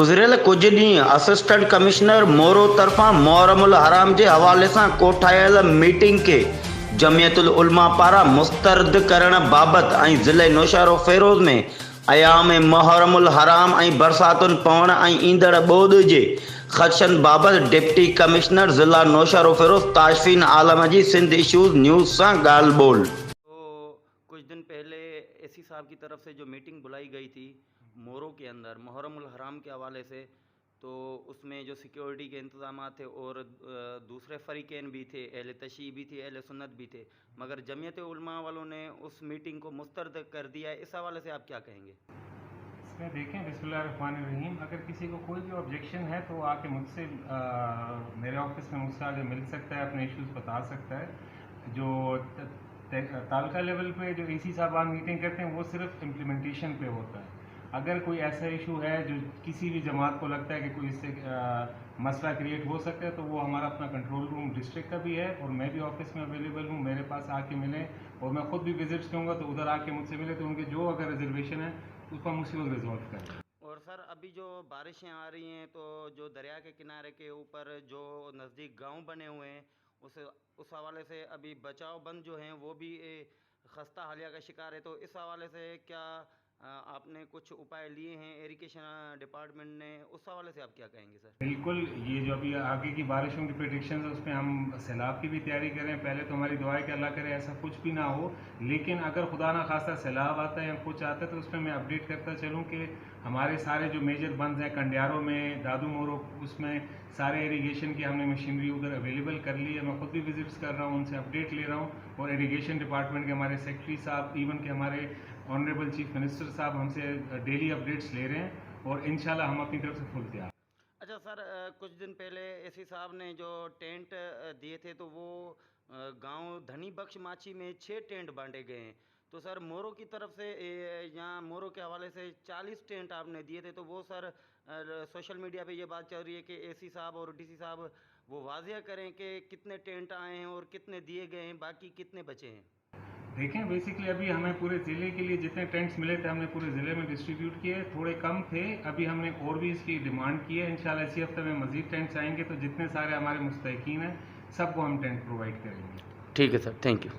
गुज़िरियल कुछ ॾींहं असिस्टेंट कमिश्नर मोरो तरफ़ां मुहर्रमुल हराम जे हवाले सां कोठायल मीटिंग खे जमियतुल उलमा पारां मुस्तरद करण बाबति ऐं ज़िले नौशहरो फ़िरोज़ में अयाम मुहर्रमुल हराम ऐं बरसातुनि पवण ऐं ईंदड़ ॿोॾ जे ख़दशनि बाबति डिप्टी कमिश्नर ज़िला नौशहरो फ़िरोज़ ताशफीन आलम जी सिंध इश्यूज़ न्यूज़ सां ॻाल्हि ॿोल। तो कुछ दिन पहले एसी साहब की तरफ से जो मीटिंग बुलाई गई थी मोरो के अंदर मुहर्रमुल हराम के हवाले से, तो उसमें जो सिक्योरिटी के इंतजाम थे और दूसरे फ़रीक़ैन भी थे, अहले तशय्यी भी थे, अहले सुन्नत भी थे, मगर जमियत उलमा वालों ने उस मीटिंग को मुस्तरद कर दिया है। इस हवाले से आप क्या कहेंगे? इसमें देखें, बिस्मिल्लाहिर्रहमानिर्रहीम, अगर किसी को कोई भी ऑब्जेक्शन है तो आके मुझसे मेरे ऑफिस में मुझसे आगे मिल सकता है, अपने इश्यूज़ बता सकता है। जो तालका लेवल पे जो एसी साहबान मीटिंग करते हैं वो सिर्फ इम्प्लीमेंटेशन पे होता है। अगर कोई ऐसा इशू है जो किसी भी जमात को लगता है कि कोई इससे मसला क्रिएट हो सकता है तो वो हमारा अपना कंट्रोल रूम डिस्ट्रिक्ट का भी है और मैं भी ऑफिस में अवेलेबल हूँ। मेरे पास आके मिलें और मैं ख़ुद भी विजिट्स दूँगा तो उधर आके मुझसे मिले तो उनके जो अगर रिजर्वेशन है उसको मुसीबत रिजॉल्व करें। और सर अभी जो बारिशें आ रही हैं तो जो दरिया के किनारे के ऊपर जो नज़दीक गांव बने हुए हैं उस हवाले से अभी बचाव बंद जो हैं वो भी खस्ता हालिया का शिकार है, तो इस हवाले से क्या आपने कुछ उपाय लिए हैं इरिगेशन डिपार्टमेंट ने? उस हवाले से आप क्या कहेंगे सर? बिल्कुल, ये जो अभी आगे की बारिशों की प्रेडिक्शन है उसमें हम सैलाब की भी तैयारी करें। पहले तो हमारी दुआ है कि अल्लाह करे ऐसा कुछ भी ना हो, लेकिन अगर खुदा ना खास्ता सैलाब आता है या कुछ आता है तो उसमें मैं अपडेट करता चलूँ कि हमारे सारे जो मेजर बंद हैं कंडियारों में, दादू मोरो, उसमें सारे इरीगेशन की हमने मशीनरी उधर अवेलेबल कर ली है। मैं खुद भी विजिट्स कर रहा हूँ, उनसे अपडेट ले रहा हूँ और इरीगेशन डिपार्टमेंट के हमारे सेक्रेटरी साहब, इवन के हमारे ऑनरेबल चीफ मिनिस्टर साहब हमसे डेली अपडेट्स ले रहे हैं और इंशाल्लाह हम अपनी तरफ से फुल तैयार। अच्छा सर, कुछ दिन पहले एसी साहब ने जो टेंट दिए थे तो वो गांव धनी बख्श माची में 6 टेंट बांटे गए हैं, तो सर मोरो की तरफ से यहाँ मोरो के हवाले से 40 टेंट आपने दिए थे, तो वो सर सोशल मीडिया पे ये बात चल रही है कि एसी साहब और डीसी साहब वो वाजिया करें कि कितने टेंट आए हैं और कितने दिए गए हैं, बाकी कितने बचे हैं। देखें, बेसिकली अभी हमें पूरे ज़िले के लिए जितने टेंट्स मिले थे हमने पूरे ज़िले में डिस्ट्रीब्यूट किए। थोड़े कम थे, अभी हमने और भी इसकी डिमांड की है। इंशाल्लाह इसी हफ्ते में मज़ीद टेंट्स आएंगे तो जितने सारे हमारे मुस्तहिकीन हैं सबको हम टेंट प्रोवाइड करेंगे। ठीक है सर, थैंक यू।